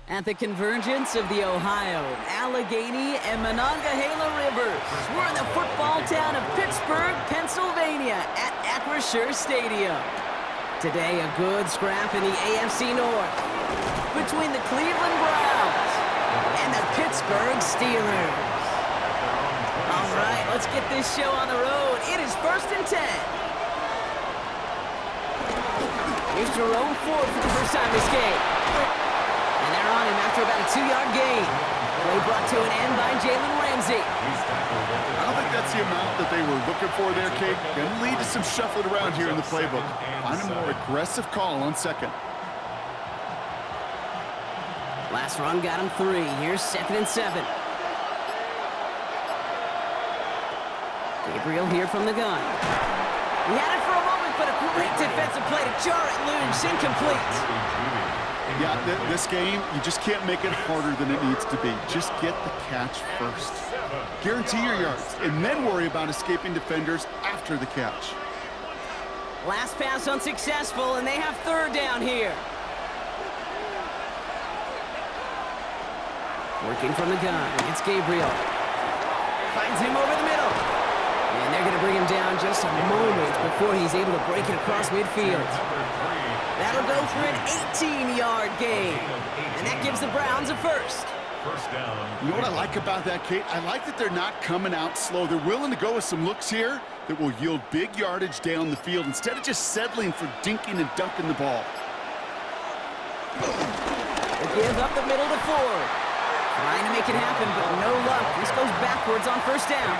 At the convergence of the Ohio, Allegheny, and Monongahela rivers, we're in the football town of Pittsburgh, Pennsylvania, at Acrisure Stadium. Today, a good scrap in the AFC North between the Cleveland Browns and the Pittsburgh Steelers. All right, let's get this show on the road. It is 1st and 10. Here's Jerome Ford for the first time this game. And they're on him after about a 2-yard gain. Play brought to an end by Jalen Ramsey. I don't think that's the amount that they were looking for there, Kate. Going to lead to some shuffling around here in the playbook. Find a more aggressive call on second. Last run got him 3. Here's 2nd and 7. Gabriel here from the gun. He had it for a moment, but a great defensive play to jar it loose. Incomplete. Yeah, this game, you just can't make it harder than it needs to be. Just get the catch first. Guarantee your yards, and then worry about escaping defenders after the catch. Last pass unsuccessful, and they have 3rd down here. Working from the gun. It's Gabriel. Finds him over the middle. And they're going to bring him down just a moment before he's able to break it across midfield. That'll go for an 18-yard gain. And that gives the Browns a first. You know what I like about that, Kate? I like that they're not coming out slow. They're willing to go with some looks here that will yield big yardage down the field instead of just settling for dinking and dunking the ball. They give up the middle to Ford. Trying to make it happen, but no luck. This goes backwards on 1st down.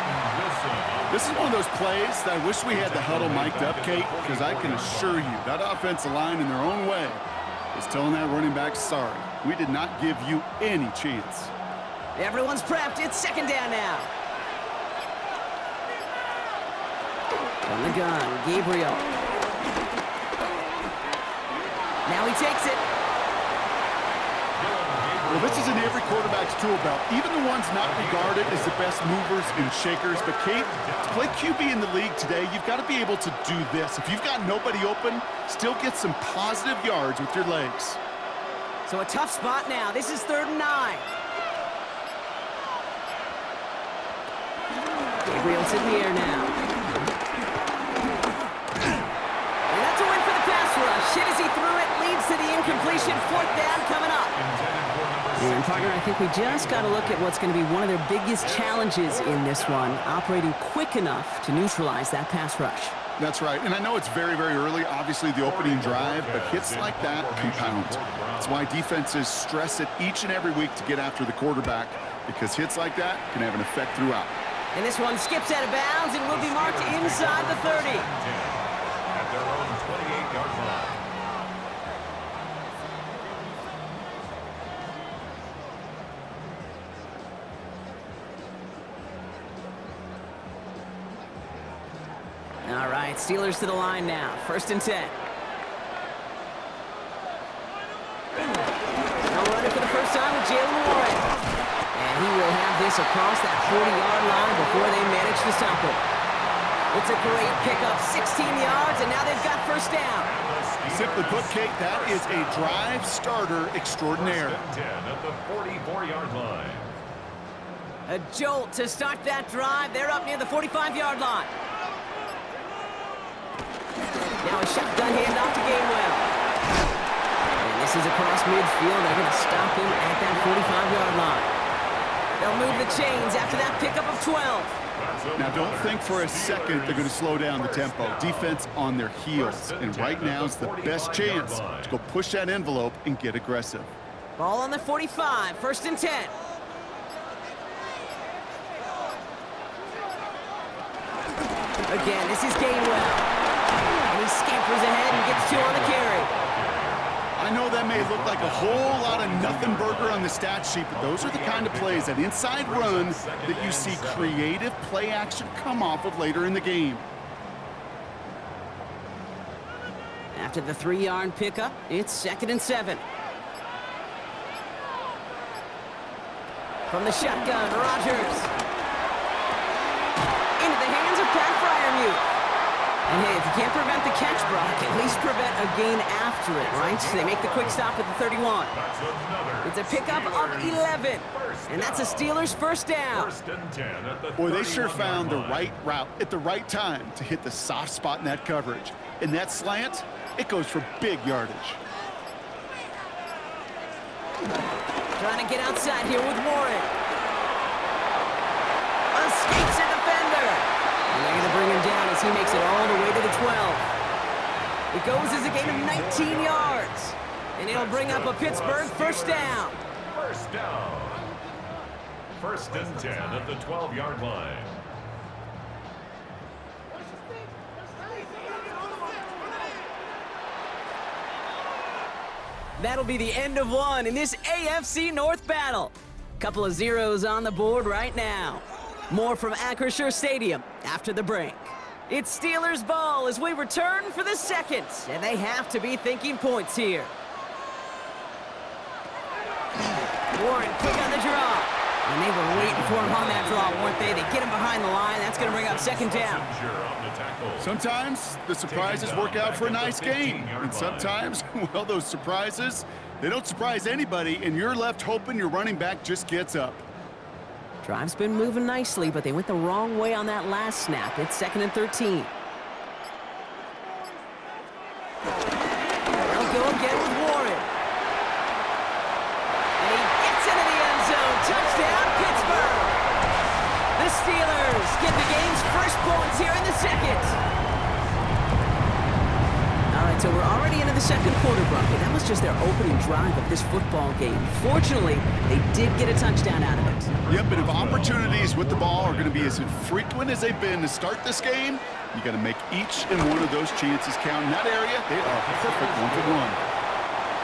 This is one of those plays that I wish we had the huddle mic'd up, Kate, because I can assure you that offensive line in their own way is telling that running back, sorry, we did not give you any chance. Everyone's prepped. It's 2nd down now. From the gun, Gabriel. Now he takes it. Well, this is in every quarterback's tool belt, even the ones not regarded as the best movers and shakers. But, Kate, to play QB in the league today, you've got to be able to do this. If you've got nobody open, still get some positive yards with your legs. So a tough spot now. This is 3rd and 9. Gabriel's in the air now. And that's a win for the pass rush. Hit as he threw it, leads to the incompletion. 4th down coming up. And partner, I think we just got to look at what's going to be one of their biggest challenges in this one, operating quick enough to neutralize that pass rush. That's right, and I know it's very, very early, obviously the opening drive, but hits like that compound. That's why defenses stress it each and every week to get after the quarterback, because hits like that can have an effect throughout. And this one skips out of bounds and will be marked inside the 30. At their own 28-yard line. All right, Steelers to the line now. 1st and 10. Now running for the first time with Jalen Warren. And he will have this across that 40-yard line before they manage to stop it. It's a great pickup, 16 yards, and now they've got 1st down. Simply put, Kate, that is a drive starter extraordinaire. 10 at the 44-yard line. A jolt to start that drive. They're up near the 45-yard line. Now a shotgun handoff to Gainwell. And this is across midfield. They're going to stop him at that 45-yard line. They'll move the chains after that pickup of 12. Now, don't think for a second they're going to slow down the tempo. Defense on their heels. And right now is the best chance to go push that envelope and get aggressive. Ball on the 45, 1st and 10. Again, this is Gainwell. And he scampers ahead and gets 2 on the carry. I know that may look like a whole lot of nothing burger on the stat sheet, but those are the kind of plays, that inside run, that you see creative play action come off of later in the game. After the 3-yard pickup, it's 2nd and 7. From the shotgun, Rodgers. Into the hands of Pat Fryermuth. And hey, if you can't prevent the catch, Brock, at least prevent a gain after it, right? They make the quick stop at the 31. It's a pickup of 11. And that's a Steelers first down. Boy, they sure found the right route at the right time to hit the soft spot in that coverage. And that slant, it goes for big yardage. Trying to get outside here with Warren. Escapes a defender. And they're going to bring him down as he makes it all the way to the 12. It goes as a gain of 19 yards. And it'll bring up a Pittsburgh first down. First down. First and 10 at the 12-yard line. That'll be the end of one in this AFC North battle. Couple of zeros on the board right now. More from Acrisure Stadium after the break. It's Steelers ball as we return for the second, and they have to be thinking points here. Warren quick on the draw. And they were waiting for him on that draw, weren't they? They get him behind the line. That's going to bring up second down. Sometimes the surprises work out for a nice game. And sometimes, well, those surprises, they don't surprise anybody, and you're left hoping your running back just gets up. Drive's been moving nicely, but they went the wrong way on that last snap. It's 2nd and 13. They'll go again with Warren. And he gets into the end zone. Touchdown, Pittsburgh! The Steelers get the game's first points here in the second. All right, so we're already into the second quarter, Brock, but that was just their opening drive of this football game. Fortunately, they did get a touchdown out of it. Yep, but if opportunities with the ball are going to be as infrequent as they've been to start this game, you got to make each and one of those chances count. In that area, they are perfect one-for-one.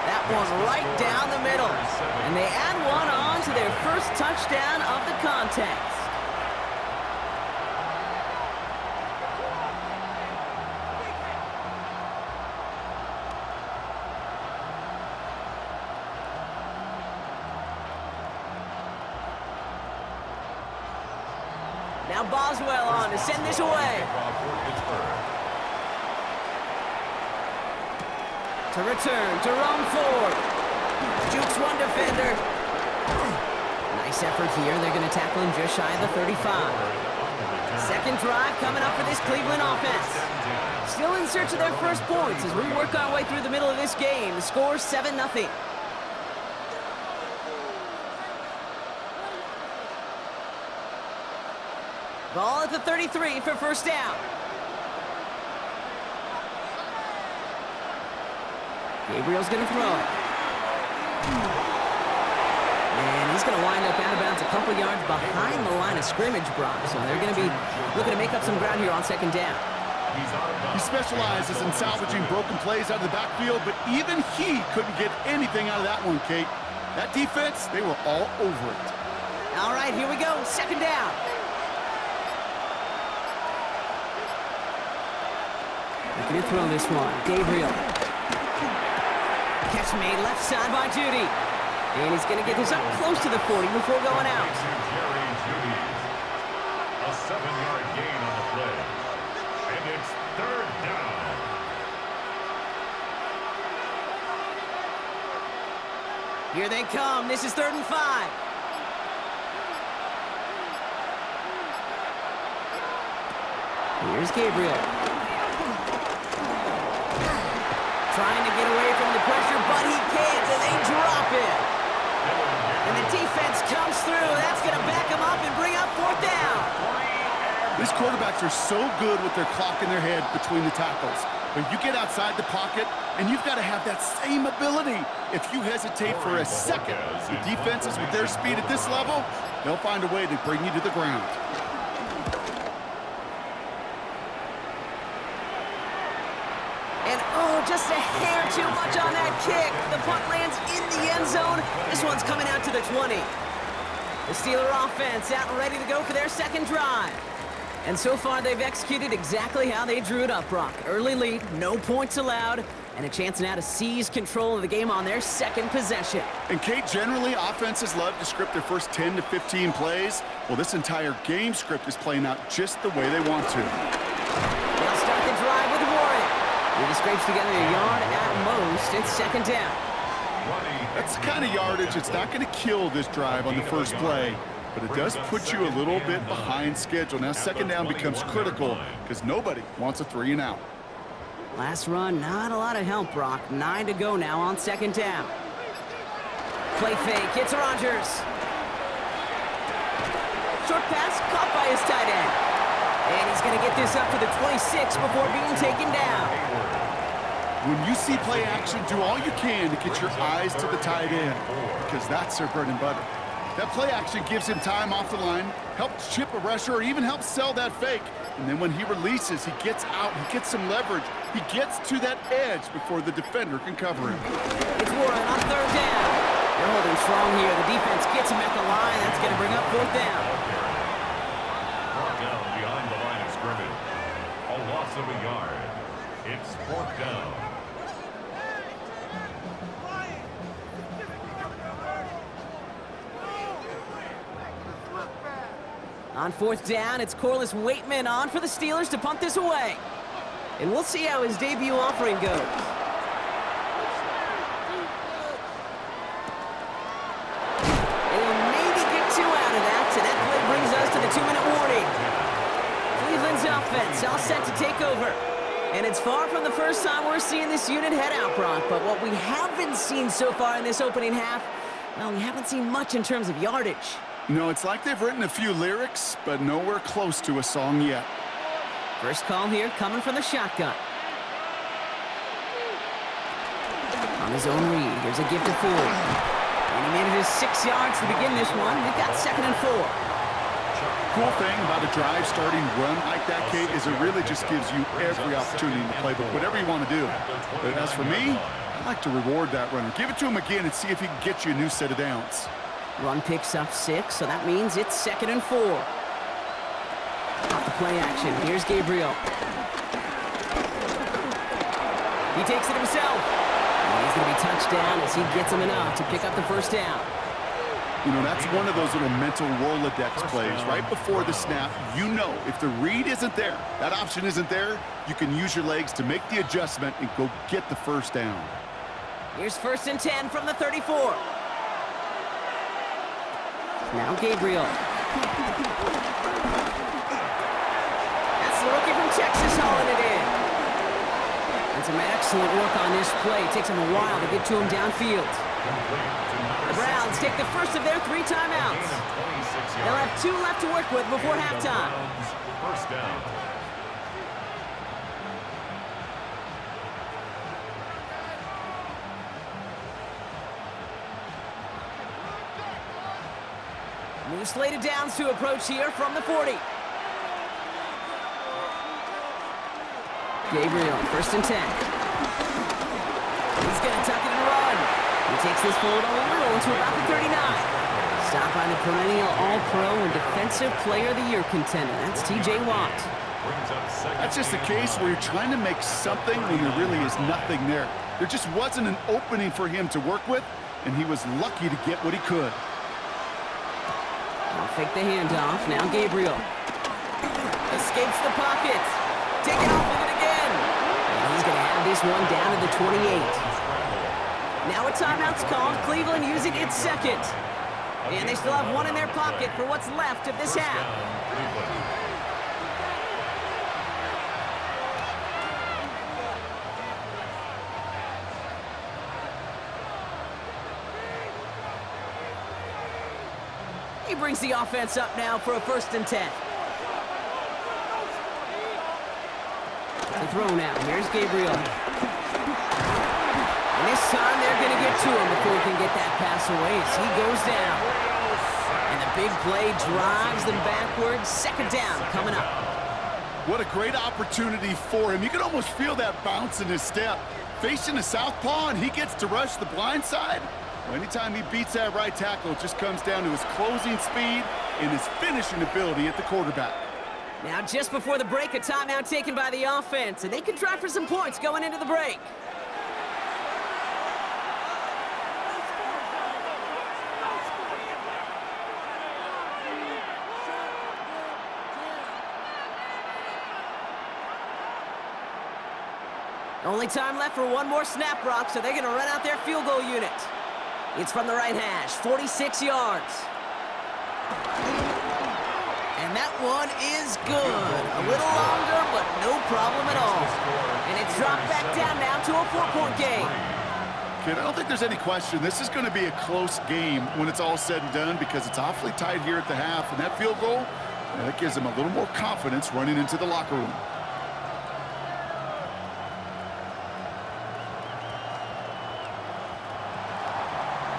That one right down the middle. And they add one on to their first touchdown of the contest. Now Boswell on to send this away. To return to Rome Ford. Jukes one defender. Nice effort here. They're going to tackle him just shy of the 35. Second drive coming up for this Cleveland offense. Still in search of their first points as we work our way through the middle of this game. The score 7-0. Ball at the 33 for first down. Gabriel's going to throw it. And he's going to wind up out of bounds a couple yards behind the line of scrimmage, Brock. So they're going to be looking to make up some ground here on second down. He specializes in salvaging broken plays out of the backfield, but even he couldn't get anything out of that one, Kate. That defense, they were all over it. All right, here we go. Second down. Looking to throw this one. Gabriel. Catch made left side by Judy. And he's going to get this up close to the 40 before going out. A 7-yard gain on the play. And it's third down. Here they come. This is 3rd and 5. Here's Gabriel. Trying to get away from the pressure, but he can't, and they drop it. And the defense comes through. That's going to back him up and bring up 4th down. These quarterbacks are so good with their clock in their head between the tackles. But you get outside the pocket, and you've got to have that same ability. If you hesitate for a second, the defenses with their speed at this level, they'll find a way to bring you to the ground. And oh, just a hair too much on that kick. The punt lands in the end zone. This one's coming out to the 20. The Steeler offense out and ready to go for their second drive. And so far, they've executed exactly how they drew it up, Brock. Early lead, no points allowed, and a chance now to seize control of the game on their second possession. And Kate, generally, offenses love to script their first 10 to 15 plays. Well, this entire game script is playing out just the way they want to. They'll start the drive He scrapes together a yard at most. It's second down. That's the kind of yardage it's not going to kill this drive on the first play, but it does put you a little bit behind schedule. Now second down becomes critical because nobody wants a 3 and out. Last run, not a lot of help, Brock. 9 to go now on second down. Play fake, it's Rodgers. Short pass, caught by his tight end. And he's going to get this up to the 26 before being taken down. When you see play action, do all you can to get your eyes to the tight end, because that's their bread and butter. That play action gives him time off the line, helps chip a rusher, or even helps sell that fake. And then when he releases, he gets out, he gets some leverage. He gets to that edge before the defender can cover him. It's Warren on third down. They're holding strong here. The defense gets him at the line. That's going to bring up fourth down. Brought down behind the line of scrimmage. A loss of a yard. It's fourth down. On fourth down, it's Corliss Waitman on for the Steelers to punt this away. And we'll see how his debut offering goes. They'll maybe get 2 out of that, so that play brings us to the 2-minute warning. Cleveland's offense all set to take over. And it's far from the first time we're seeing this unit head out, Brock. But what we haven't seen so far in this opening half, well, we haven't seen much in terms of yardage. No, it's like they've written a few lyrics, but nowhere close to a song yet. First call here coming from the shotgun. On his own read, here's a give to Ford. And he manages 6 yards to begin this one. We've got 2nd and 4. Cool thing about a drive starting run like that, Kate, is it really just gives you every opportunity to play, but whatever you want to do. But as for me, I like to reward that runner. Give it to him again and see if he can get you a new set of downs. Run picks up 6, so that means it's 2nd and 4. Off the play action, here's Gabriel. He takes it himself. And he's going to be touched down as he gets him enough to pick up the first down. You know, that's one of those little mental Rolodex plays. Right before the snap, you know if the read isn't there, that option isn't there, you can use your legs to make the adjustment and go get the first down. Here's 1st and 10 from the 34. Now Gabriel. That's the rookie from Texas hauling it in. And some excellent work on this play. It takes him a while to get to him downfield. The Browns take the first of their 3 timeouts. They'll have 2 left to work with before halftime. First down. New slate of downs to approach here from the 40. Gabriel, 1st and 10. He's going to tuck it and run. He takes this forward on the middle to about the 39. Stopped by the perennial All-Pro and Defensive Player of the Year contender. That's T.J. Watt. That's just a case where you're trying to make something when there really is nothing there. There just wasn't an opening for him to work with, and he was lucky to get what he could. I'll fake the handoff. Now Gabriel. Escapes the pocket. Take it off with it again. And he's going to have this one down to the 28. Now a timeout's called. Cleveland using its 2nd. And they still have 1 in their pocket for what's left of this half. He brings the offense up now for a 1st and 10. The throw now. Here's Gabriel. And this time they're going to get to him before he can get that pass away as he goes down. And the big play drives them backwards. 2nd down coming up. What a great opportunity for him. You can almost feel that bounce in his step. Facing the southpaw, and he gets to rush the blind side. Well, anytime he beats that right tackle, it just comes down to his closing speed and his finishing ability at the quarterback. Now, just before the break, a timeout taken by the offense, and they can try for some points going into the break. Only time left for one more snap, Brock, so they're going to run out their field goal unit. It's from the right hash, 46 yards. And that one is good. A little longer, but no problem at all. And it's dropped back down now to a 4-point game. Kid, I don't think there's any question. This is going to be a close game when it's all said and done because it's awfully tight here at the half. And that field goal, that gives them a little more confidence running into the locker room.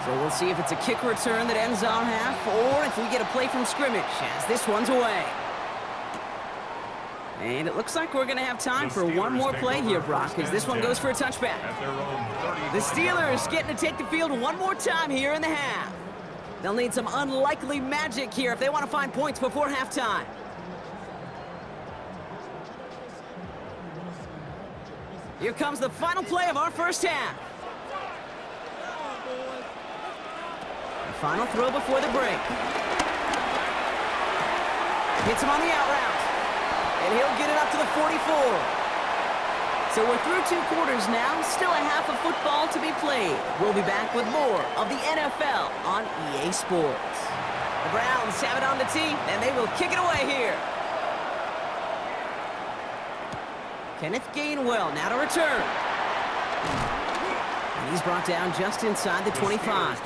So we'll see if it's a kick return that ends our half or if we get a play from scrimmage as this one's away. And it looks like we're going to have time for one more play here, Brock, as this one goes for a touchback. The Steelers getting to take the field one more time here in the half. They'll need some unlikely magic here if they want to find points before halftime. Here comes the final play of our first half. Final throw before the break. Hits him on the out route. And he'll get it up to the 44. So we're through 2 quarters now. Still a half of football to be played. We'll be back with more of the NFL on EA Sports. The Browns have it on the tee, and they will kick it away here. Kenneth Gainwell now to return. He's brought down just inside the 25.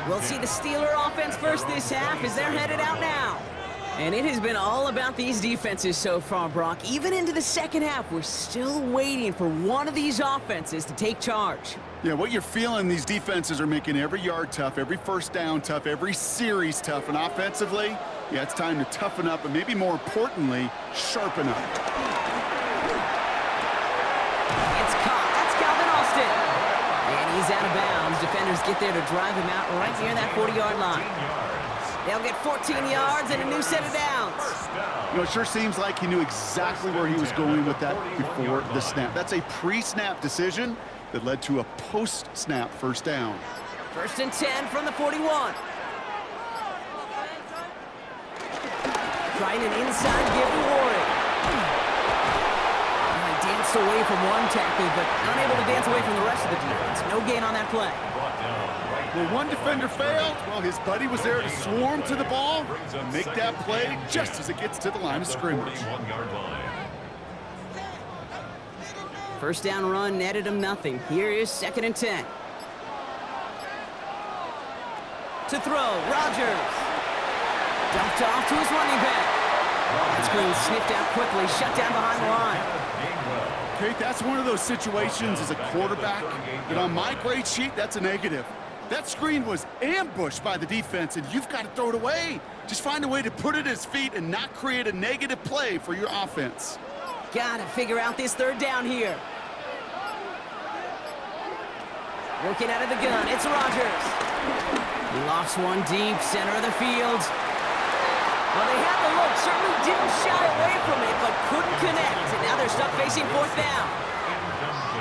We'll see the Steeler offense first this half as they're headed out now. And it has been all about these defenses so far, Brock. Even into the second half, we're still waiting for one of these offenses to take charge. Yeah, what you're feeling, these defenses are making every yard tough, every first down tough, every series tough. And offensively, yeah, it's time to toughen up and maybe more importantly, sharpen up. It's caught. That's Calvin Austin. And he's out of bounds. Defenders get there to drive him out right near that 40-yard line. They'll get 14 yards and a new set of downs. You know, it sure seems like he knew exactly where he was going with that before the snap. That's a pre-snap decision that led to a post-snap first down. 1st and 10 from the 41. Trying an inside give to Warren. Danced away from one tackle, but unable to dance away from the rest of the defense. No gain on that play. Well, one defender failed. Well, his buddy was there to swarm to the ball and make that play just as it gets to the line of scrimmage. First down run netted him nothing. Here is 2nd and 10. To throw, Rodgers. Dumped off to his running back. That screen sniffed out quickly, shut down behind the line. Kate, that's one of those situations as a quarterback that on my grade sheet, that's a negative. That screen was ambushed by the defense, and you've got to throw it away. Just find a way to put it at his feet and not create a negative play for your offense. Got to figure out this 3rd down here. Working out of the gun, it's Rodgers. He lofts one deep, center of the field. Well, they had the look, certainly didn't shy away from it, but couldn't connect. And now they're stuck facing 4th down.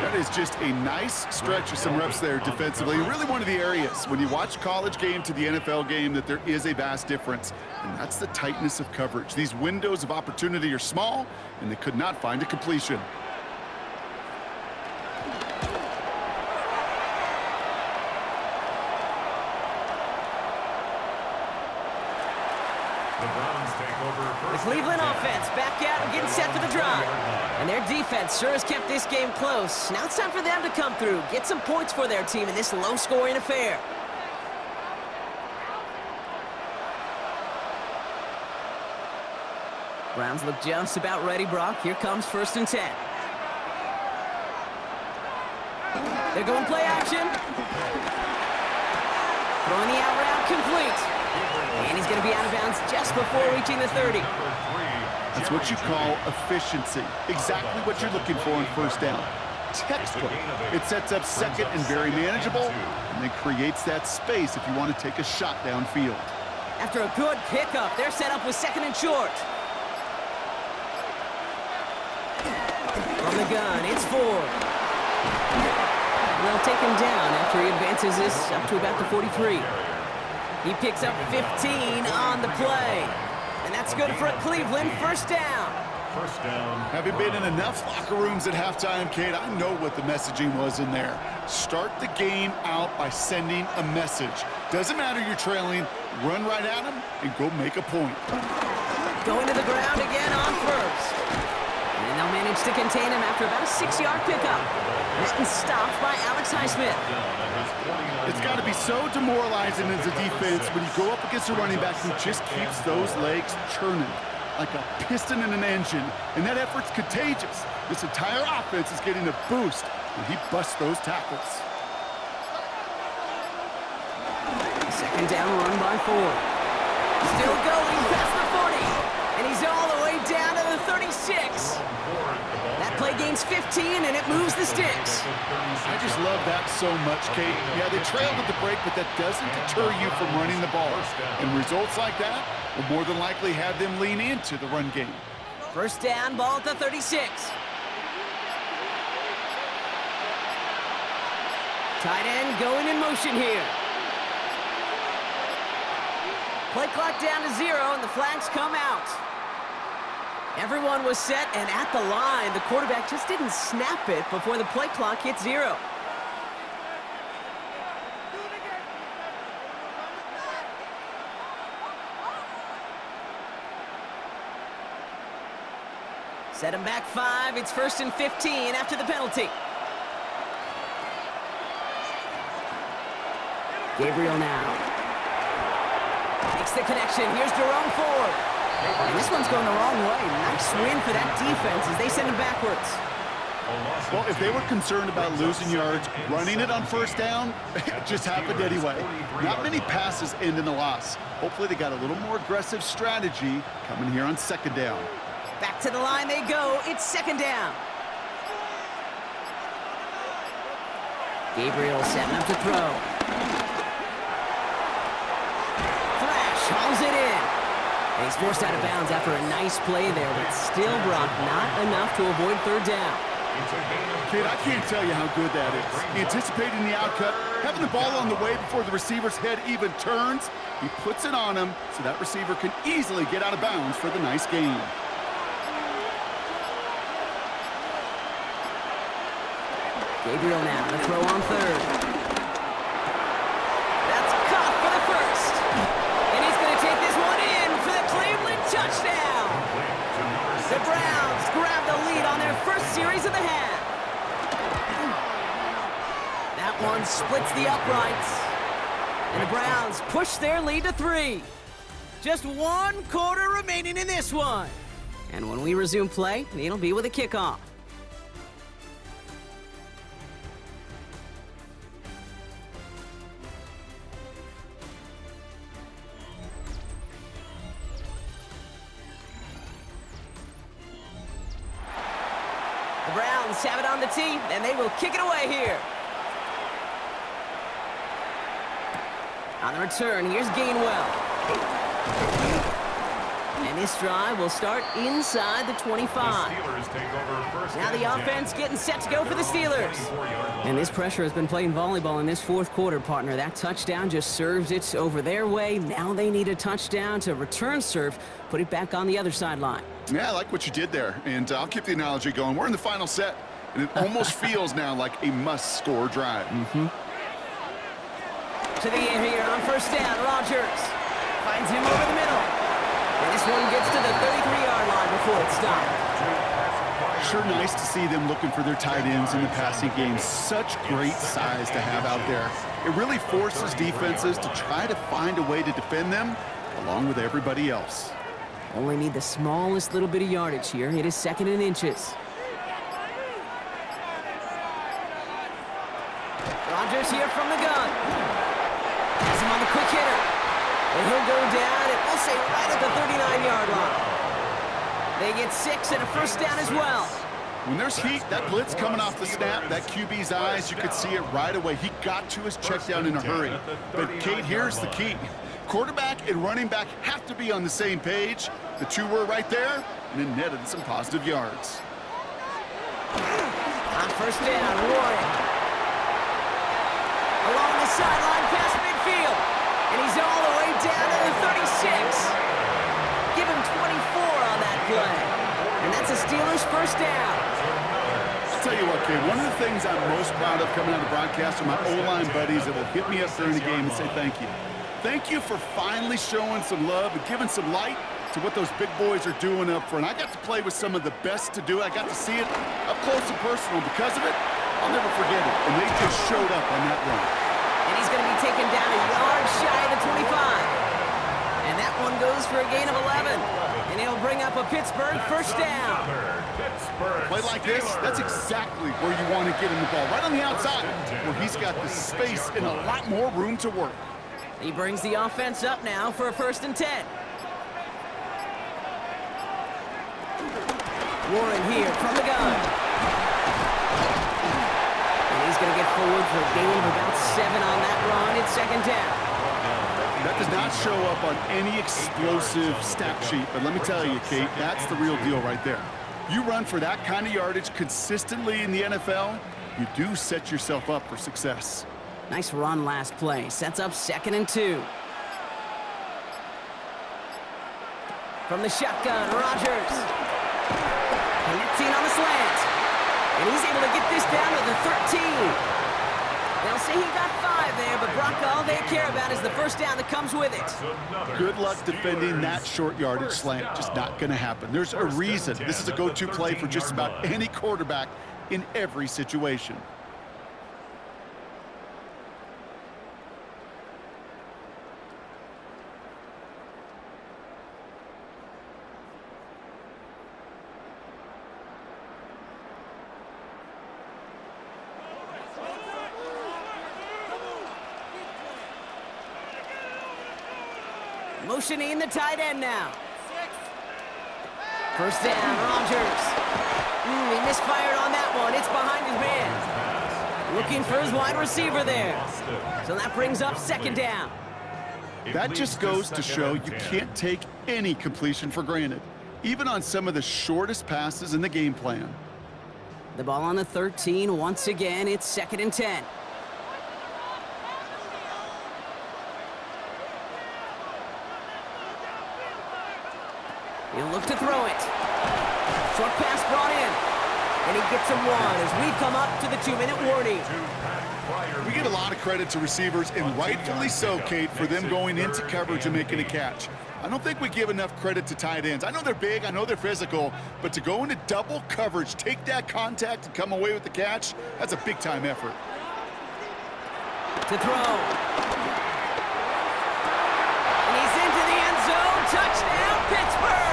That is just a nice stretch of some reps there defensively. Really one of the areas when you watch college game to the NFL game that there is a vast difference, and that's the tightness of coverage. These windows of opportunity are small, and they could not find a completion. The Cleveland offense back out and getting set for the drive. And their defense sure has kept this game close. Now it's time for them to come through, get some points for their team in this low-scoring affair. Browns look just about ready, Brock. Here comes 1st and 10. They're going play action. Throwing the out route complete. And he's going to be out of bounds just before reaching the 30. That's what you call efficiency. Exactly what you're looking for on 1st down. Textbook. It sets up 2nd and very manageable, and then creates that space if you want to take a shot downfield. After a good pickup, they're set up with 2nd and short. From the gun, it's Ford. They'll take him down after he advances this up to about the 43. He picks up 15 on the play. And that's good for a Cleveland 1st down. first down. Having been in enough locker rooms at halftime, Kate, I know what the messaging was in there. Start the game out by sending a message. Doesn't matter you're trailing, run right at them and go make a point. Going to the ground again on first. And they'll manage to contain him after about a 6-yard pickup. Then stopped by Alex Highsmith. It's got to be so demoralizing as a defense when you go up against a running back who just keeps those legs churning like a piston in an engine, and that effort's contagious. This entire offense is getting a boost when he busts those tackles. Second down run by Ford. Still going past the 40, and he's all the way down to the 36. That play gains 15, and it moves the sticks. I just love that so much, Kate. Yeah, they trailed at the break, but that doesn't deter you from running the ball. And results like that will more than likely have them lean into the run game. First down, ball at the 36. Tight end going in motion here. Play clock down to 0, and the flags come out. Everyone was set, and at the line, the quarterback just didn't snap it before the play clock hit 0. Set him back 5. It's 1st and 15 after the penalty. Gabriel now. Makes the connection. Here's Jerome Ford. And this one's going the wrong way. Nice win for that defense as they send him backwards. Well, if they were concerned about losing yards, running it on first down, it just happened anyway. Not many passes end in a loss. Hopefully they got a little more aggressive strategy coming here on second down. Back to the line they go. It's second down. Gabriel setting up to throw. Thrash hauls it in. And he's forced out of bounds after a nice play there, but still, Brock, not enough to avoid third down. Kid, I can't tell you how good that is. Anticipating the outcut, having the ball on the way before the receiver's head even turns, he puts it on him so that receiver can easily get out of bounds for the nice gain. Gabriel now to throw on third. That's caught for the first. And he's going to take this one in for the Cleveland touchdown. The Browns grab the lead on their first series of the half. That one splits the uprights. And the Browns push their lead to 3. Just 1 quarter remaining in this one. And when we resume play, it'll be with a kickoff. The Browns have it on the tee, and they will kick it away here. On the return, here's Gainwell. And this drive will start inside the 25. Now the offense getting set to go for the Steelers. And this pressure has been playing volleyball in this fourth quarter, partner. That touchdown just serves it over their way. Now they need a touchdown to return serve, put it back on the other sideline. Yeah, I like what you did there, and I'll keep the analogy going. We're in the final set, and it almost feels now like a must-score drive. To the air here on first down, Rodgers finds him over the middle. And this one gets to the 33-yard line before it's stopped. Sure nice to see them looking for their tight ends in the passing game. Such great size to have out there. It really forces defenses to try to find a way to defend them along with everybody else. Only need the smallest little bit of yardage here. It is 2nd and inches. Rodgers here from the gun. Has him on the quick hitter. And he'll go down, and we'll say right at the 39-yard line. They get 6 and a first down as well. When there's heat, that blitz coming off the snap, that QB's eyes, you could see it right away. He got to his check down in a hurry. But, Kate, here's the key. Quarterback and running back have to be on the same page. The two were right there, and it netted some positive yards. On first down, Warren. Along the sideline past midfield. And he's all the way down to the 36. Give him 24 on that play. And that's a first down. I'll tell you what, kid, one of the things I'm most proud of coming out of broadcast are my O-line buddies that will hit me up during the game and say thank you. Thank you for finally showing some love and giving some light to what those big boys are doing up front. I got to play with some of the best to do it. I got to see it up close and personal. Because of it, I'll never forget it. And they just showed up on that run. And he's going to be taken down a yard shy of the 25. And that one goes for a gain of 11. And he'll bring up a Pittsburgh first down. Play like this, that's exactly where you want to get him the ball. Right on the outside, where he's got the space and a lot more room to work. He brings the offense up now for a 1st and 10. Warren here from the gun. And he's going to get forward for a gain of about 7 on that run. It's 2nd down. That does not show up on any explosive stat sheet, but let me tell you, Kate, that's the real deal right there. You run for that kind of yardage consistently in the NFL, you do set yourself up for success. Nice run last play. Sets up 2nd and 2. From the shotgun, Rodgers. Connecting on the slant. And he's able to get this down to the 13. They'll say he got 5 there, but Brock, all they care about is the first down that comes with it. Good luck defending that short yardage slant. Just not going to happen. There's a reason. This is a go-to play for just about any quarterback in every situation. Motioning the tight end now. First down, Rodgers. He misfired on that one. It's behind his man. Looking for his wide receiver there. So that brings up 2nd down. That just goes to show you can't take any completion for granted, even on some of the shortest passes in the game plan. The ball on the 13. Once again, it's 2nd and 10. He'll look to throw it. Short pass brought in. And he gets him 1 as we've come up to the 2-minute warning. We get a lot of credit to receivers, and rightfully so, Kate, for them going into coverage and making a catch. I don't think we give enough credit to tight ends. I know they're big, I know they're physical, but to go into double coverage, take that contact, and come away with the catch, that's a big-time effort. To throw. And he's into the end zone. Touchdown, Pittsburgh!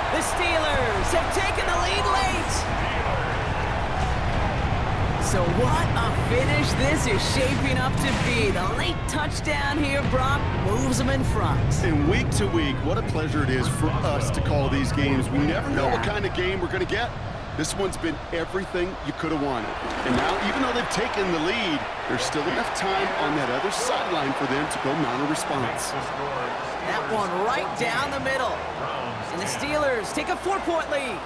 The Steelers have taken the lead late. So what a finish this is shaping up to be. The late touchdown here, Brock, moves them in front. And week to week, what a pleasure it is for us to call these games. We never know what kind of game we're going to get. This one's been everything you could have wanted. And now, even though they've taken the lead, there's still enough time on that other sideline for them to go mount a response. That one right down the middle. And the Steelers take a 4-point lead.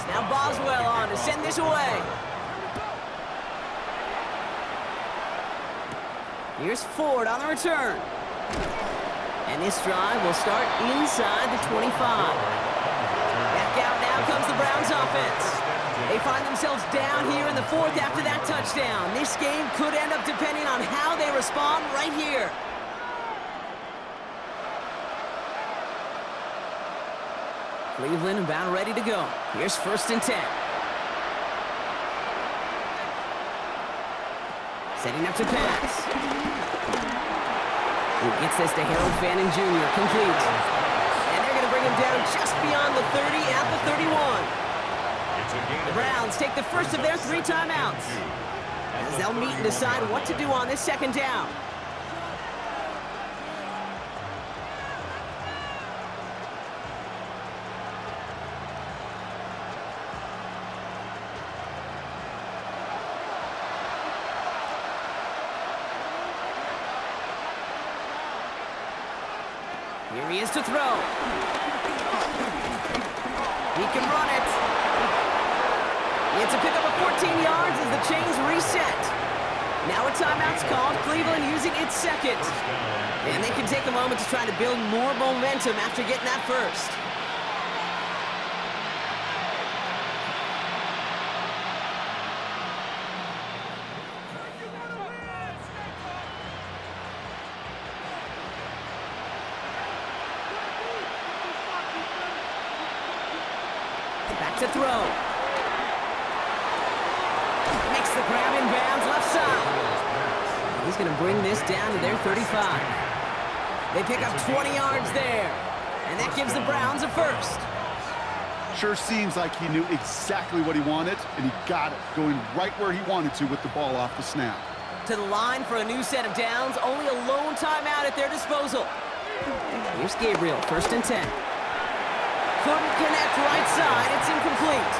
Now Boswell on to send this away. Here's Ford on the return. And this drive will start inside the 25. Back out now comes the Browns offense. They find themselves down here in the 4th after that touchdown. This game could end up depending on how they respond right here. Cleveland about ready to go. Here's 1st and 10. Setting up to pass. He gets this to Harold Fanning Jr. Complete. And they're going to bring him down just beyond the 30 at the 31. The Browns take the first of their 3 timeouts as they'll meet and decide what to do on this 2nd down. Here he is to throw. He can run it. It's a pickup of 14 yards as the chains reset. Now a timeout's called. Cleveland using its second. And they can take a moment to try to build more momentum after getting that first. Back to throw. Makes the grab in bounds left side. He's going to bring this down to their 35. They pick up 20 yards there. And that gives the Browns a first. Sure seems like he knew exactly what he wanted, and he got it, going right where he wanted to with the ball off the snap. To the line for a new set of downs. Only a lone timeout at their disposal. Here's Gabriel, 1st and 10. Couldn't connect right side. It's incomplete.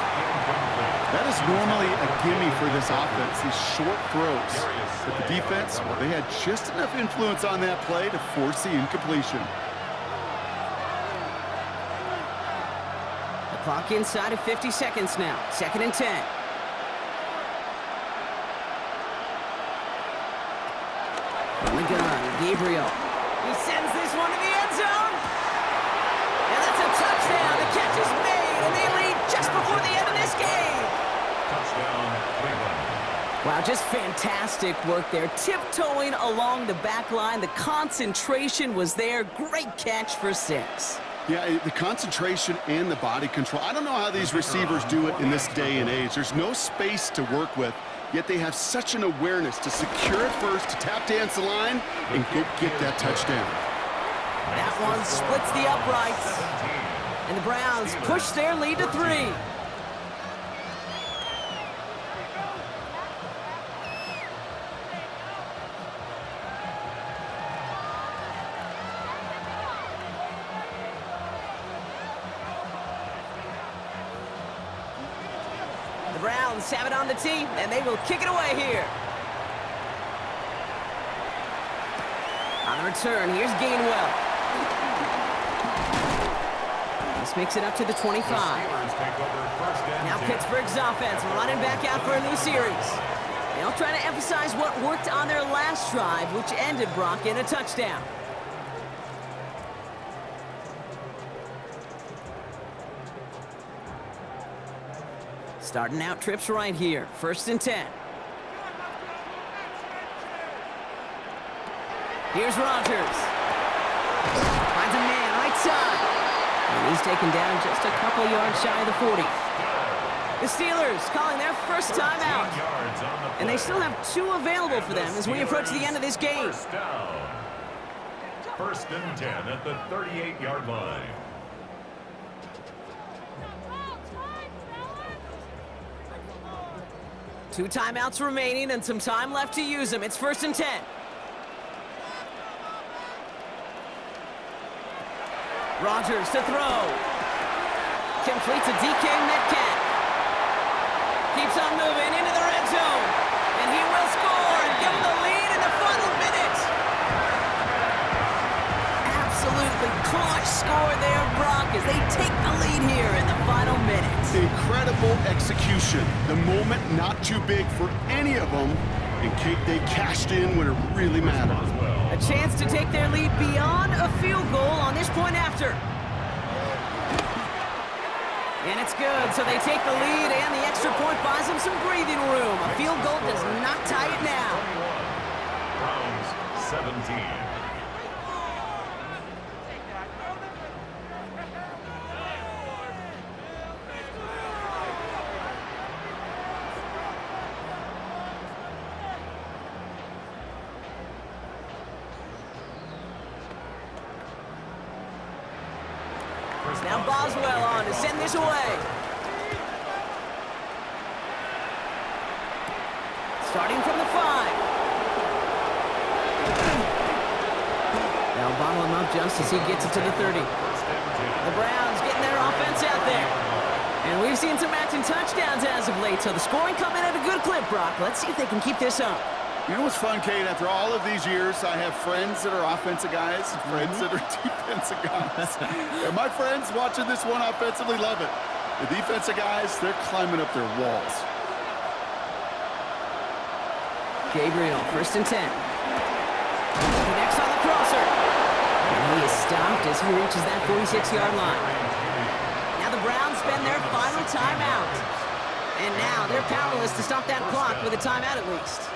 That is normally a gimme for this offense, these short throws. But the defense, well, they had just enough influence on that play to force the incompletion. The clock inside of 50 seconds now. 2nd and 10. From the gun, Gabriel. He sends this one to the end zone. And that's a touchdown. The catch is made, and they lead just before the end of this game. Touchdown, Cleveland. Wow, just fantastic work there. Tiptoeing along the back line. The concentration was there. Great catch for 6. Yeah, the concentration and the body control. I don't know how these receivers do it in this day and age. There's no space to work with, yet they have such an awareness to secure it first, to tap dance the line, and go get that touchdown. That one splits the uprights. And the Browns push their lead to 3. The Browns have it on the tee, and they will kick it away here. On the return, here's Gainwell. This makes it up to the 25. Now Pittsburgh's offense running back out for a new series. They'll try to emphasize what worked on their last drive, which ended, Brock, in a touchdown. Starting out trips right here. 1st and 10. Here's Rodgers. Finds a man right side. And he's taken down just a couple yards shy of the 40. The Steelers calling their first timeout. And they still have 2 available for them as we approach the end of this game. 1st and 10 at the 38-yard line. Two timeouts remaining and some time left to use them. It's 1st and 10. Rodgers to throw. Completes a DK Metcalf. Keeps on moving into the red zone. And he will score and give them the lead in the final minute. Absolutely clutch score there, Brock, as they take the lead here in the final minute. Incredible execution. The moment not too big for any of them, and they cashed in when it really mattered. A chance to take their lead beyond a field goal on this point after. And it's good, so they take the lead, and the extra point buys them some breathing room. A field goal does not tie it now. Browns 17. Now Boswell on to send this away. Starting from the 5. Now bottle him up just as he gets it to the 30. The Browns getting their offense out there. And we've seen some matching touchdowns as of late, so the scoring coming at a good clip, Brock. Let's see if they can keep this up. You know what's fun, Kate? After all of these years, I have friends that are offensive guys and friends that are defensive guys. And my friends watching this one offensively love it. The defensive guys, they're climbing up their walls. Gabriel, 1st and 10. Connects on the crosser. And he is stopped as he reaches that 46-yard line. Now the Browns spend their final timeout. And now they're powerless to stop that clock with a timeout at least.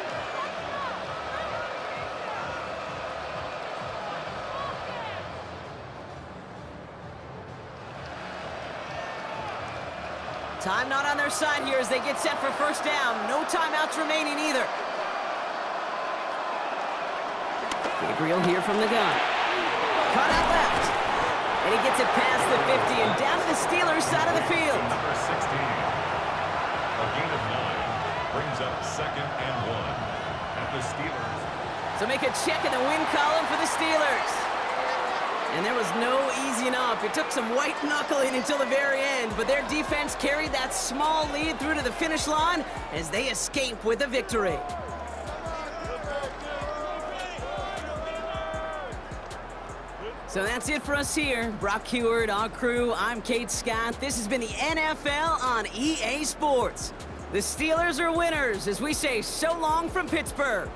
Time not on their side here as they get set for 1st down. No timeouts remaining either. Gabriel here from the gun. Cut out left. And he gets it past the 50 and down to the Steelers' side of the field. Number 16. A gain of 9 brings up 2nd and 1 at the Steelers. So make a check in the win column for the Steelers. And there was no easing up. It took some white knuckling until the very end, but their defense carried that small lead through to the finish line as they escape with a victory. So that's it for us here. Brock Heward, our crew, I'm Kate Scott. This has been the NFL on EA Sports. The Steelers are winners as we say so long from Pittsburgh.